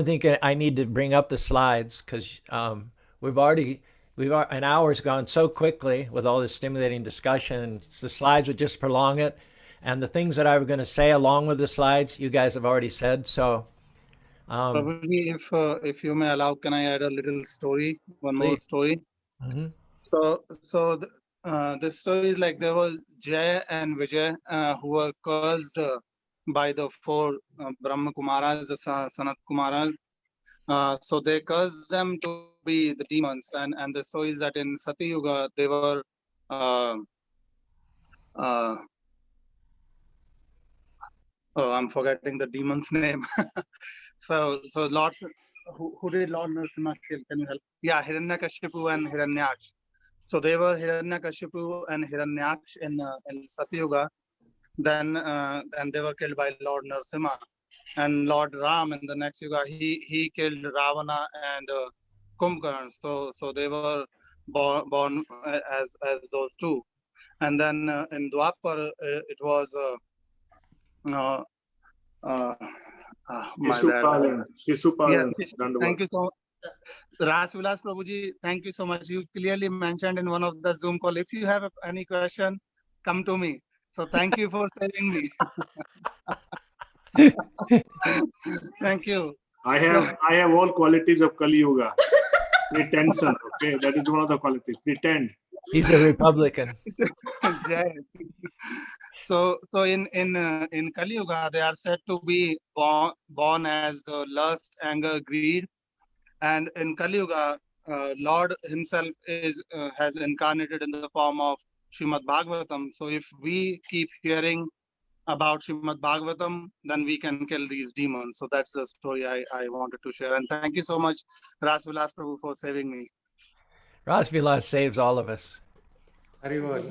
think I need to bring up the slides, because an hour's gone so quickly with all this stimulating discussion, and the slides would just prolong it. And the things that I was going to say along with the slides, you guys have already said. So, Prabhuji, if you may allow, can I add a little story? One Please. more story. Mm-hmm. So the story is like there was Jay and Vijay who were cursed by the four Brahma Kumaras, the Sanat Kumaras. So they cursed them to be the demons, and the story is that in Sati Yuga they were I'm forgetting the demon's name. so Lord, who did Lord Narasimha kill? Can you help? Yeah, Hiranyakashipu and Hiranyaksh. So they were Hiranyakashipu and Hiranyaksh in Sati Yuga. Then and they were killed by Lord Narasimha. And Lord Ram in the next Yuga, he killed Ravana and Kumbhakarna. So they were born as those two. And then in Dwapar, it was my bad. Shisupalan, Yes, Dandavat. thank you so much. Ras Vilas Prabhuji, thank you so much. You clearly mentioned in one of the Zoom call, if you have any question, come to me. So thank you for saving me. Thank you. I have all qualities of Kali Yuga. Pretension, okay, that is one of the qualities. Pretend. He's a Republican. Yeah. So in Kali Yuga, they are said to be born as lust, anger, greed, and in Kali Yuga, Lord Himself has incarnated in the form of Srimad Bhagavatam. So if we keep hearing about Srimad Bhagavatam, then we can kill these demons. So that's the story I wanted to share. And thank you so much, Ras Vilas Prabhu, for saving me. Ras Vilas saves all of us. Haribol.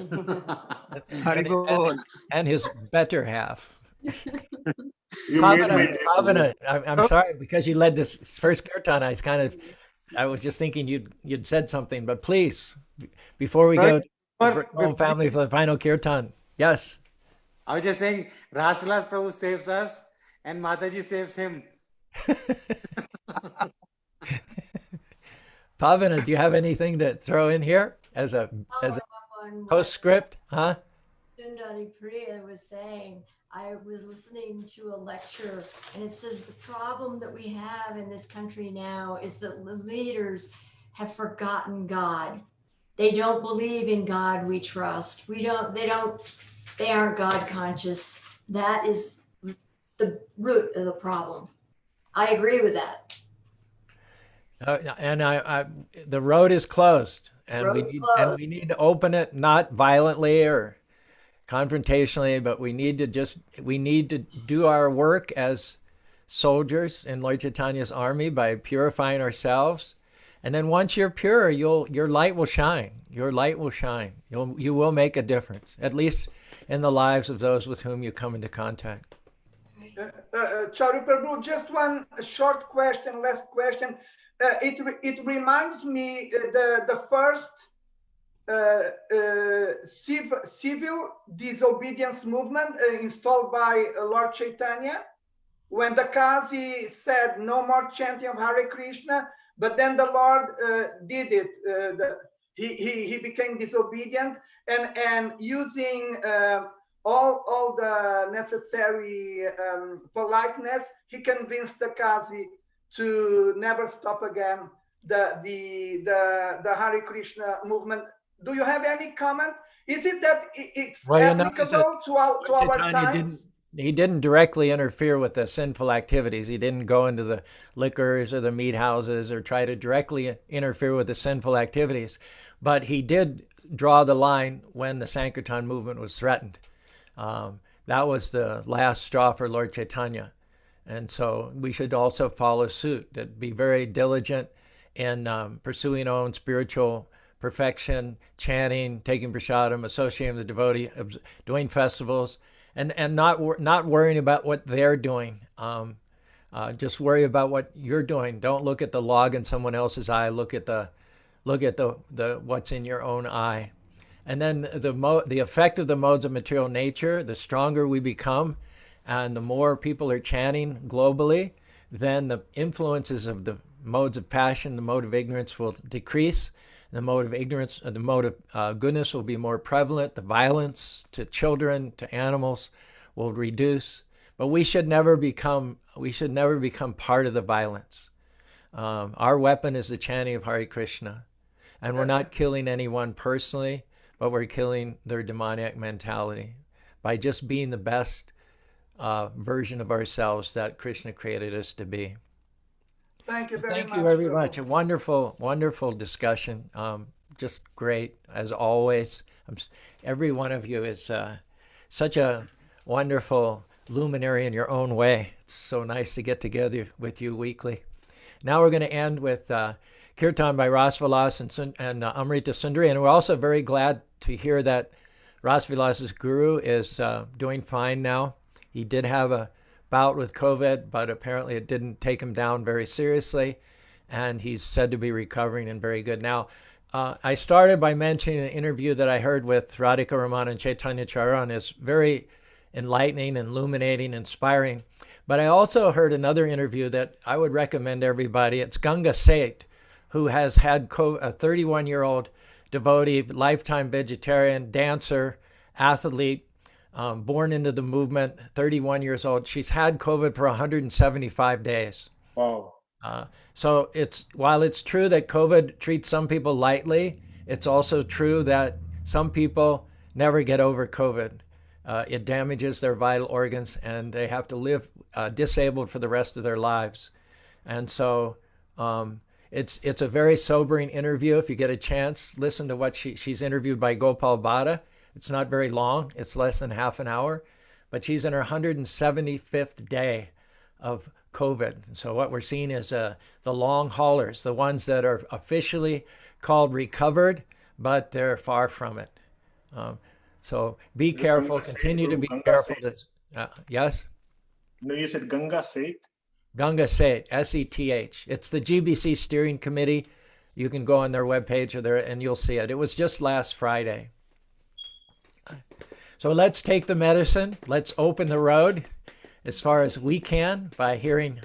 Haribol. And his better half. You Pavana, I'm sorry, because you led this first kirtan, I was just thinking you'd said something, but please, before we go home family for the final kirtan. Yes. I was just saying, Ras Vilas Prabhu saves us and Mataji saves him. Pavana, do you have anything to throw in here as a postscript? Huh? Sundari Priya was saying, I was listening to a lecture and it says the problem that we have in this country now is that the leaders have forgotten God. They don't believe in God we trust. They aren't God conscious. That is the root of the problem. I agree with that. And the road is closed, and we need to open it, not violently or confrontationally, but we need to do our work as soldiers in Lord Chaitanya's army by purifying ourselves. And then once you're pure, your light will shine. Your light will shine. You will make a difference, at least in the lives of those with whom you come into contact. Charu Prabhu, just one short question, last question. It reminds me the first civil disobedience movement installed by Lord Chaitanya, when the Kazi said no more chanting of Hare Krishna, but then the Lord did it. He became disobedient, and using all the necessary politeness, he convinced the Kazi to never stop again the Hare Krishna movement. Do you have any comment? Is it that it's applicable to our times? He didn't directly interfere with the sinful activities. He didn't go into the liquors or the meat houses or try to directly interfere with the sinful activities. But he did draw the line when the Sankirtan movement was threatened. That was the last straw for Lord Chaitanya. And so we should also follow suit, that be very diligent in pursuing our own spiritual perfection, chanting, taking prasadam, associating with the devotee, doing festivals, and not worrying about what they're doing. Just worry about what you're doing. Don't look at the log in someone else's eye. Look at the what's in your own eye. And then the effect of the modes of material nature, the stronger we become, and the more people are chanting globally, then the influences of the modes of passion, the mode of ignorance will decrease. The mode of ignorance, the mode of goodness will be more prevalent. The violence to children, to animals, will reduce. But we should never become part of the violence. Our weapon is the chanting of Hare Krishna, and we're not killing anyone personally, but we're killing their demoniac mentality by just being the best version of ourselves that Krishna created us to be. Thank you very much. Thank you very much. A wonderful, wonderful discussion. Just great, as always. Every one of you is such a wonderful luminary in your own way. It's so nice to get together with you weekly. Now we're going to end with Kirtan by Ras Vilas and Amrita Sundari. And we're also very glad to hear that Ras Vilas's guru is doing fine now. He did have a bout with COVID, but apparently it didn't take him down very seriously, and he's said to be recovering and very good. Now, I started by mentioning an interview that I heard with Radhika Raman and Chaitanya Charan. Is very enlightening, illuminating, inspiring. But I also heard another interview that I would recommend everybody. It's Ganga Seth, who has had a 31-year-old devotee, lifetime vegetarian, dancer, athlete, born into the movement, 31 years old. She's had COVID for 175 days. Wow. So while it's true that COVID treats some people lightly, it's also true that some people never get over COVID. It damages their vital organs and they have to live disabled for the rest of their lives. And so it's a very sobering interview. If you get a chance, listen to what she's interviewed by Gopal Bhatta. It's not very long. It's less than half an hour. But she's in her 175th day of COVID. So what we're seeing is the long haulers, the ones that are officially called recovered, but they're far from it. So be careful, continue to be careful. Yes? No, you said Ganga Seth? Ganga Seth, S-E-T-H. It's the GBC Steering Committee. You can go on their webpage and you'll see it. It was just last Friday. So let's take the medicine. Let's open the road as far as we can by hearing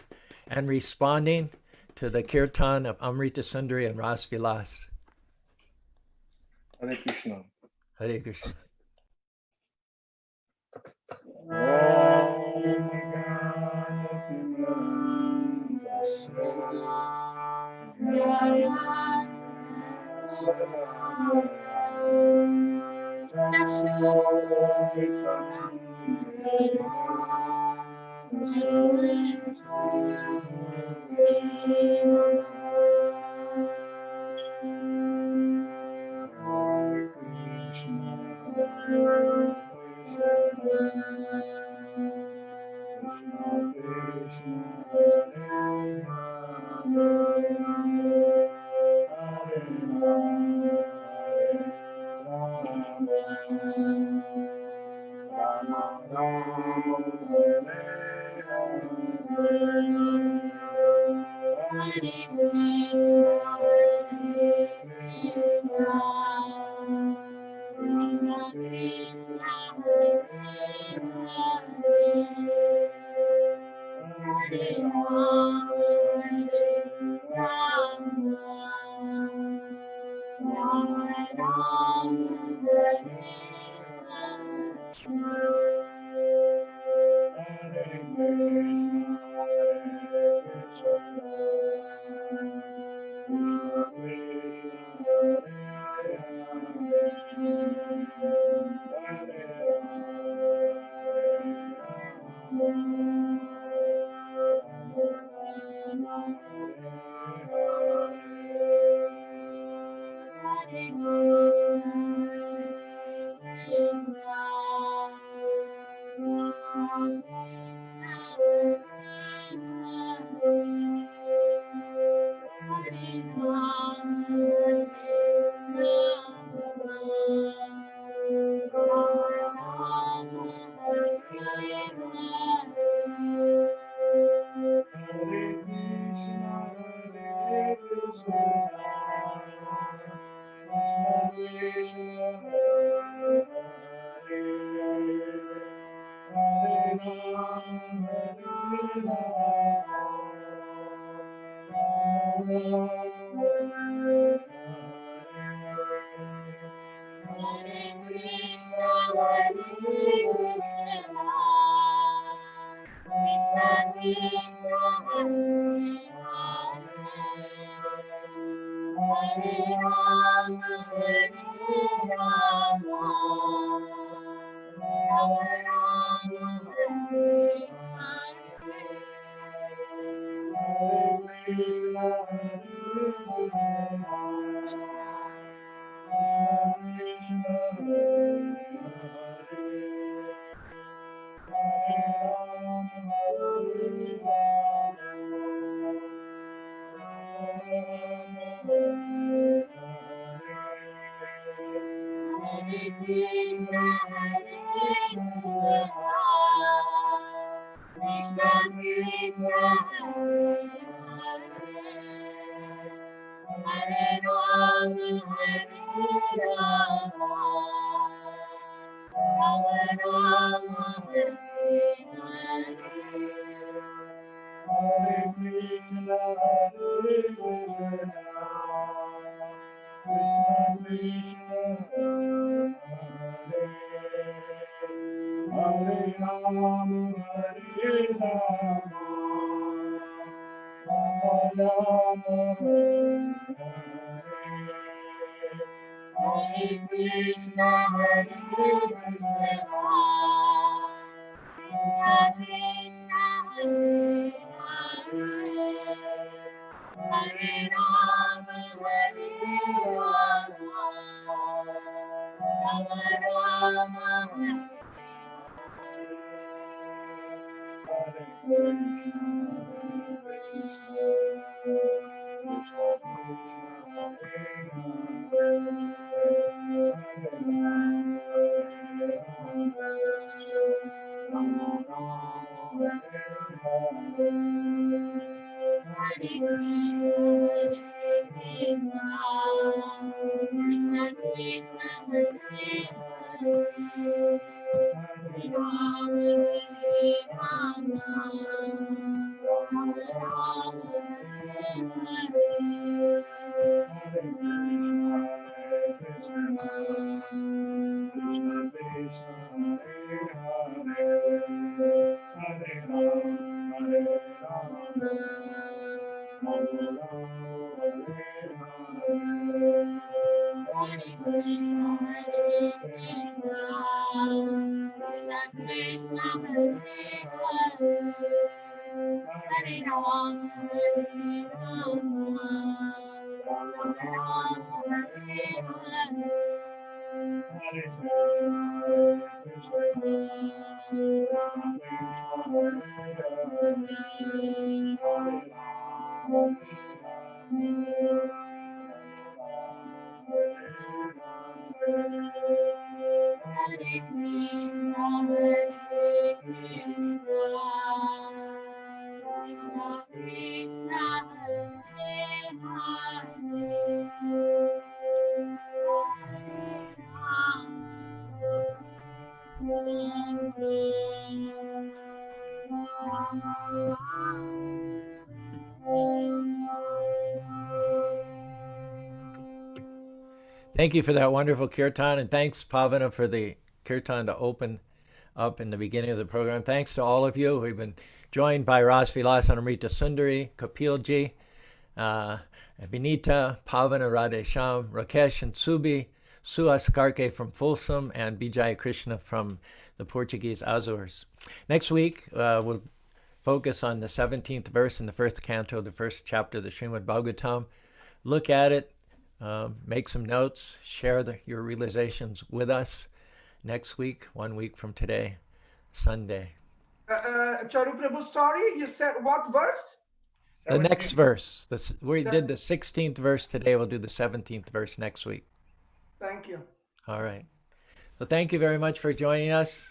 and responding to the Kirtan of Amrita Sundari and Ras Vilas. Hare Krishna. Hare Krishna. Hare Thank you for that wonderful kirtan, and thanks, Pavana, for the kirtan to open up in the beginning of the program. Thanks to all of you. We've been joined by Ras Vilas and Amrita Sundari, Kapilji, Benita, Pavana, Radhesham, Rakesh, and Subi, Suhas Karke from Folsom, and Bijay Krishna from the Portuguese Azores. Next week, we'll focus on the 17th verse in the first canto, the first chapter of the Srimad Bhagavatam. Look at it, make some notes, share your realizations with us next week, 1 week from today, Sunday. Charu Prabhu, sorry, you said what verse? The next verse. We did the 16th verse today. We'll do the 17th verse next week. Thank you. All right. So thank you very much for joining us.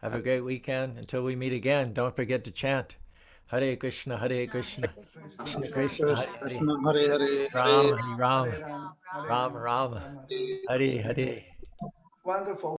Have a great weekend. Until we meet again, don't forget to chant Hare Krishna, Hare Krishna, Krishna Krishna, Hare Hare, Hare Hare, Ram, Hare Hare Ram, Ram, Hare Ram Ram, Ram, Ram Hare Hare Hare. Wonderful.